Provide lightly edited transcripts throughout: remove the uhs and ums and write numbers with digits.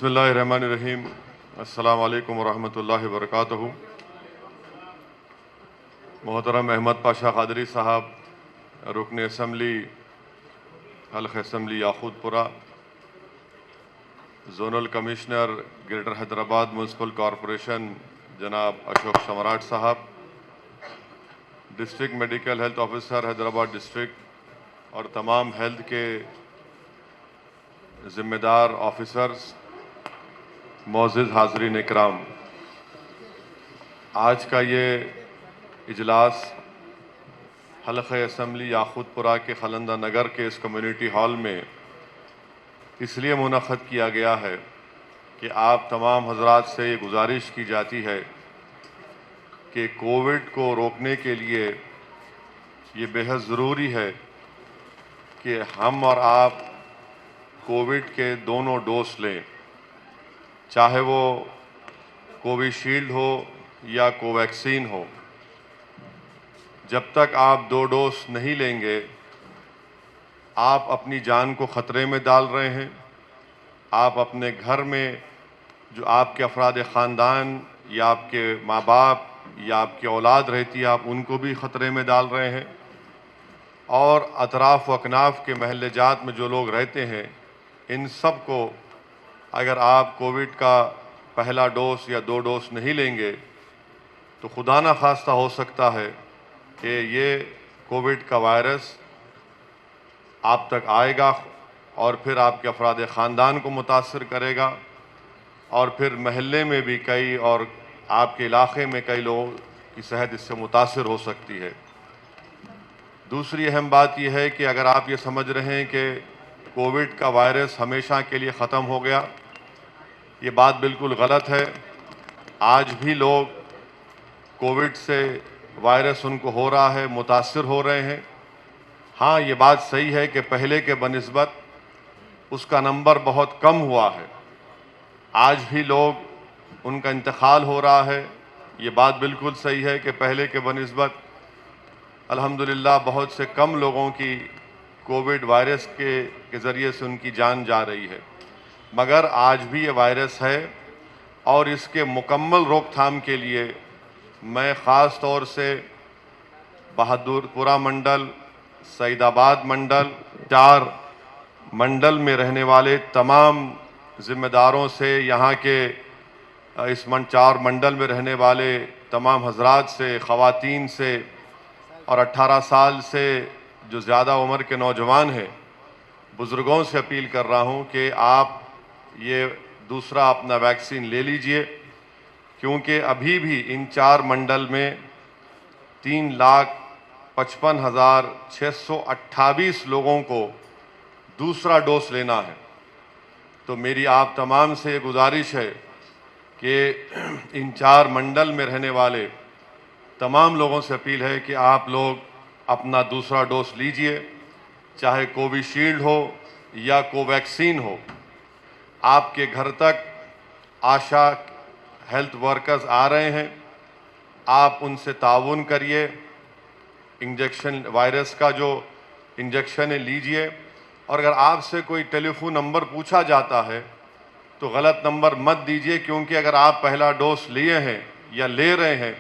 बिस्मिल्लाहिर्रहमानिर्रहीम। अस्सलामु अलैकुम वरहमतुल्लाहि वबरकातुहू। मोहतरम अहमद पाशा क़ादरी साहब, रुकन असम्बली हल्क़ assembly Yakutpura, zonal commissioner greater Hyderabad municipal corporation जनाब अशोक सम्राट साहब, district medical health officer Hyderabad district और तमाम हेल्थ के ज़िम्मेदार ऑफिसर्स, मोअज़्ज़िज़ हाज़रीन इकराम, आज का ये इजलास हल्क़ असम्बली याक़ूतपुरा के खलंदा नगर के इस कम्युनिटी हॉल में इसलिए मुनक़्क़द किया गया है कि आप तमाम हज़रात से ये गुजारिश की जाती है कि कोविड को रोकने के लिए ये बेहद ज़रूरी है कि हम और आप कोविड के दोनों डोज लें, चाहे वो कोविशील्ड हो या कोवैक्सीन हो। जब तक आप 2 डोज नहीं लेंगे, आप अपनी जान को ख़तरे में डाल रहे हैं। आप अपने घर में जो आपके अफराद ख़ानदान या आपके माँ बाप या आपकी औलाद रहती है, आप उनको भी ख़तरे में डाल रहे हैं। और अतराफ़ व अकनाफ़ के महल्ले जात में जो लोग रहते हैं, इन सब को अगर आप कोविड का पहला डोज या 2 डोज नहीं लेंगे तो खुदा न खास्ता हो सकता है कि ये कोविड का वायरस आप तक आएगा और फिर आपके अफराद ख़ानदान को मुतासर करेगा और फिर महल्ले में भी कई और आपके इलाक़े में कई लोगों की सेहत इससे मुतासर हो सकती है। दूसरी अहम बात यह है कि अगर आप ये समझ रहे हैं कि कोविड का वायरस हमेशा के लिए ख़त्म हो गया, ये बात बिल्कुल गलत है। आज भी लोग कोविड से वायरस उनको हो रहा है, मुतासर हो रहे हैं। हाँ, ये बात सही है कि पहले के बनिस्बत उसका नंबर बहुत कम हुआ है। आज भी लोग उनका इंतकाल हो रहा है। ये बात बिल्कुल सही है कि पहले के बनिस्बत अल्हम्दुलिल्लाह बहुत से कम लोगों की कोविड वायरस के ज़रिए से उनकी जान जा रही है। मगर आज भी ये वायरस है और इसके मुकम्मल रोकथाम के लिए मैं ख़ास तौर से बहादुरपुरा मंडल, सईदाबाद मंडल, 4 मंडल में रहने वाले तमाम ज़िम्मेदारों से, यहाँ के इस 4 मंडल में रहने वाले तमाम हज़रात से, ख़वातीन से और 18 साल से जो ज़्यादा उम्र के नौजवान हैं, बुज़ुर्गों से अपील कर रहा हूँ कि आप ये दूसरा अपना वैक्सीन ले लीजिए, क्योंकि अभी भी इन 4 मंडल में 3,55,628 लोगों को दूसरा डोज लेना है। तो मेरी आप तमाम से गुजारिश है कि इन 4 मंडल में रहने वाले तमाम लोगों से अपील है कि आप लोग अपना दूसरा डोज लीजिए, चाहे कोविशील्ड हो या कोवैक्सीन हो। आपके घर तक आशा हेल्थ वर्कर्स आ रहे हैं, आप उनसे ताउन करिए, इंजेक्शन वायरस का जो इंजेक्शन है लीजिए। और अगर आपसे कोई टेलीफोन नंबर पूछा जाता है तो गलत नंबर मत दीजिए, क्योंकि अगर आप पहला डोज लिए हैं या ले रहे हैं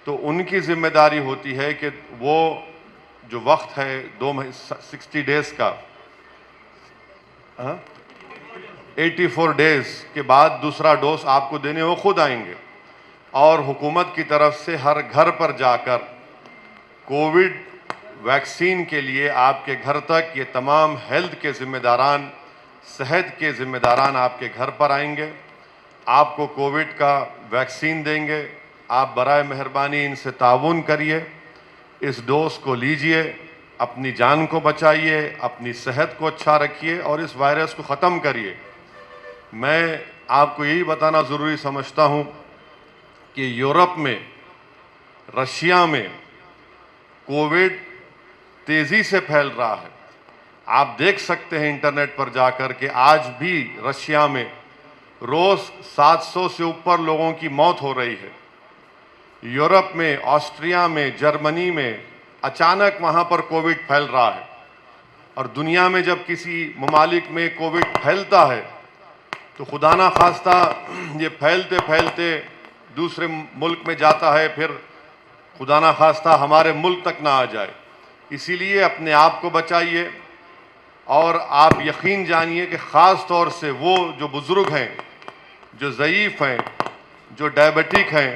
तो उनकी ज़िम्मेदारी होती है कि वो जो वक्त है 60 डेज़ का, 84 डेज़ के बाद दूसरा डोज आपको देने वो खुद आएंगे और हुकूमत की तरफ से हर घर पर जाकर कोविड वैक्सीन के लिए आपके घर तक ये तमाम हेल्थ के ज़िम्मेदारान, सेहत के ज़िम्मेदारान आपके घर पर आएंगे, आपको कोविड का वैक्सीन देंगे। आप बराए मेहरबानी इनसे ताउन करिए, इस डोज को लीजिए, अपनी जान को बचाइए, अपनी सेहत को अच्छा रखिए और इस वायरस को ख़त्म करिए। मैं आपको यही बताना ज़रूरी समझता हूँ कि यूरोप में, रशिया में कोविड तेज़ी से फैल रहा है। आप देख सकते हैं इंटरनेट पर जाकर के आज भी रशिया में रोज़ 700 से ऊपर लोगों की मौत हो रही है। यूरोप में, ऑस्ट्रिया में, जर्मनी में अचानक वहाँ पर कोविड फैल रहा है। और दुनिया में जब किसी ममालिक में कोविड फैलता है तो खुदा ना खास्ता ये फैलते फैलते दूसरे मुल्क में जाता है, फिर खुदा ना खास्ता हमारे मुल्क तक ना आ जाए। इसीलिए अपने आप को बचाइए और आप यकीन जानिए कि ख़ास तौर से वो जो बुज़ुर्ग हैं, जो ज़ईफ़ हैं, जो डायबिटिक हैं,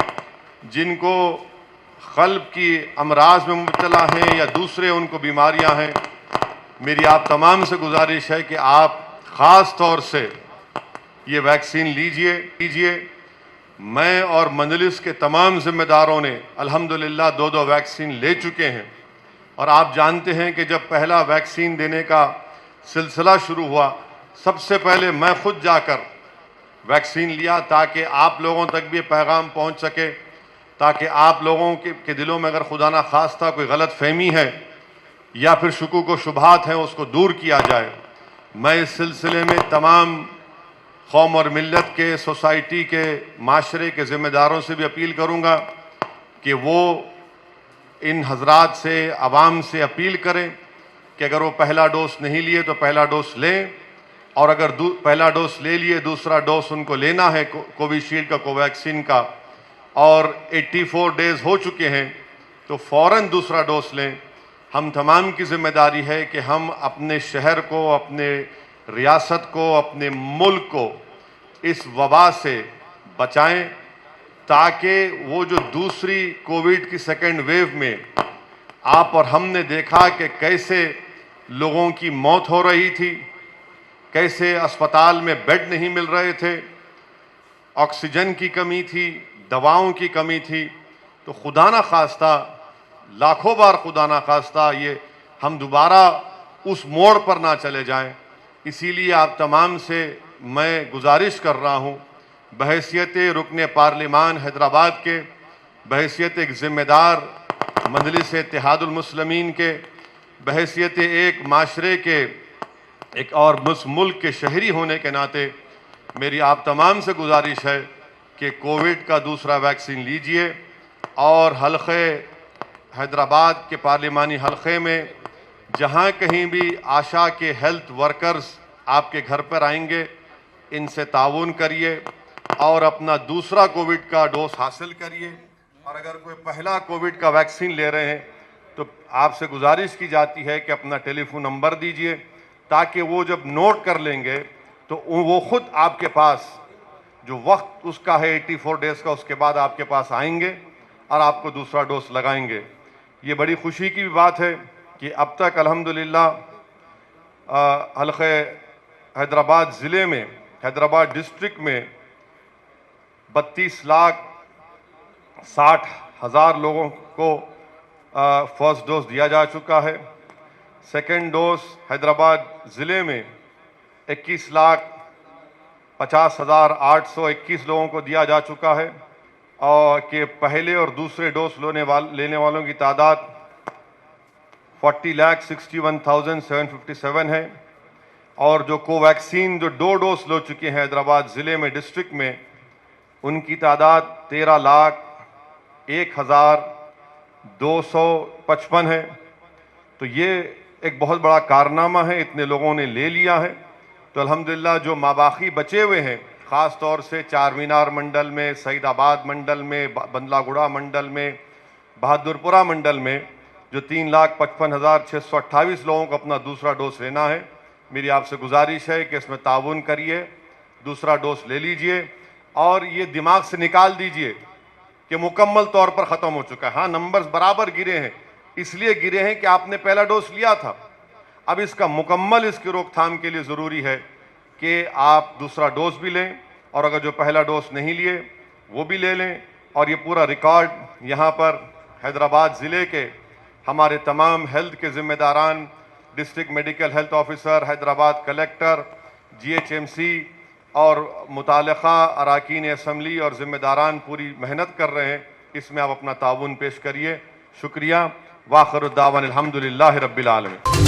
जिनको क़ल्ब की अमराज में मुब्तला हैं या दूसरे उनको बीमारियां हैं, मेरी आप तमाम से गुजारिश है कि आप ख़ास तौर से ये वैक्सीन लीजिए। मैं और मजलिस के तमाम ज़िम्मेदारों ने अल्हम्दुलिल्लाह 2-2 वैक्सीन ले चुके हैं। और आप जानते हैं कि जब पहला वैक्सीन देने का सिलसिला शुरू हुआ, सबसे पहले मैं खुद जाकर वैक्सीन लिया ताकि आप लोगों तक भी पैगाम पहुंच सके, ताकि आप लोगों के दिलों में अगर खुदा ना खास्ता कोई गलत फहमी है या फिर शुकूक व शुबहात हैं उसको दूर किया जाए। मैं इस सिलसिले में तमाम कौम और मिल्लत के, सोसाइटी के, माशरे के ज़िम्मेदारों से भी अपील करूँगा कि वो इन हजरात से, आवाम से अपील करें कि अगर वो पहला डोज नहीं लिए तो पहला डोज लें, और अगर पहला डोज ले लिए दूसरा डोज उनको लेना है कोविशील्ड का, कोवैक्सीन का, और 84 डेज़ हो चुके हैं तो फ़ौरन दूसरा डोज लें। हम तमाम की ज़िम्मेदारी है कि हम अपने शहर को, अपने रियासत को, अपने मुल्क को इस वबा से बचाएं, ताकि वो जो दूसरी कोविड की सेकेंड वेव में आप और हमने देखा कि कैसे लोगों की मौत हो रही थी, कैसे अस्पताल में बेड नहीं मिल रहे थे, ऑक्सीजन की कमी थी, दवाओं की कमी थी, तो खुदा ना खास्ता, लाखों बार खुदा ना खास्ता ये हम दोबारा उस मोड़ पर ना चले जाएं। इसीलिए आप तमाम से मैं गुजारिश कर रहा हूँ, बहैसियत रुकन पार्लिमान हैदराबाद के, बहैसियत एक ज़िम्मेदार मजलिस इत्तेहादुल मुस्लिमीन के, बहैसियत एक माशरे के, एक और मुल्क के शहरी होने के नाते मेरी आप तमाम से गुजारिश है कि कोविड का दूसरा वैक्सीन लीजिए। और हल्क़े हैदराबाद के पार्लिमानी हल्क़े में जहाँ कहीं भी आशा के हेल्थ वर्कर्स आपके घर पर आएंगे, इनसे ताउन करिए और अपना दूसरा कोविड का डोज हासिल करिए। और अगर कोई पहला कोविड का वैक्सीन ले रहे हैं तो आपसे गुजारिश की जाती है कि अपना टेलीफोन नंबर दीजिए, ताकि वो जब नोट कर लेंगे तो वो ख़ुद आपके पास जो वक्त उसका है 84 डेज़ का, उसके बाद आपके पास आएंगे और आपको दूसरा डोज लगाएंगे। ये बड़ी खुशी की बात है कि अब तक अल्हम्दुलिल्लाह हल्क़े हैदराबाद ज़िले में, हैदराबाद डिस्ट्रिक्ट में 32,60,000 लोगों को फर्स्ट डोज दिया जा चुका है। सेकेंड डोज हैदराबाद ज़िले में 21,50,821 लोगों को दिया जा चुका है, और कि पहले और दूसरे डोज लेने वालों की तादाद 40,61,757 है। और जो कोवैक्सीन जो 2 डोज ले चुके हैं हैदराबाद ज़िले में, डिस्ट्रिक्ट में, उनकी तादाद 13,01,255 है। तो ये एक बहुत बड़ा कारनामा है, इतने लोगों ने ले लिया है। तो अल्हम्दुलिल्लाह जो माबाकी बचे हुए हैं, ख़ास तौर से चार मीनार मंडल में, सईदाबाद मंडल में, बंदलागुड़ा मंडल में, बहादुरपुरा मंडल में, जो 3,55,628 लोगों को अपना दूसरा डोज लेना है, मेरी आपसे गुजारिश है कि इसमें ताउन करिए, दूसरा डोज ले लीजिए। और ये दिमाग से निकाल दीजिए कि मुकम्मल तौर पर ख़त्म हो चुका है। हाँ, नंबर्स बराबर गिरे हैं, इसलिए गिरे हैं कि आपने पहला डोज लिया था। अब इसका मुकम्मल इसकी रोकथाम के लिए ज़रूरी है कि आप दूसरा डोज भी लें, और अगर जो पहला डोज नहीं लिए वो भी ले लें। और ये पूरा रिकॉर्ड यहाँ पर हैदराबाद ज़िले के हमारे तमाम हेल्थ के ज़िम्मेदारान, district medical health officer, Hyderabad collector, GHMC और मुताल्लिक़ा अराकीन असम्बली और ज़िम्मेदारान पूरी मेहनत कर रहे हैं। इसमें आप अपना ताउन पेश करिए। शुक्रिया। वाखिर दावाना अल्हम्दुलिल्लाहि रब्बिल आलमीन।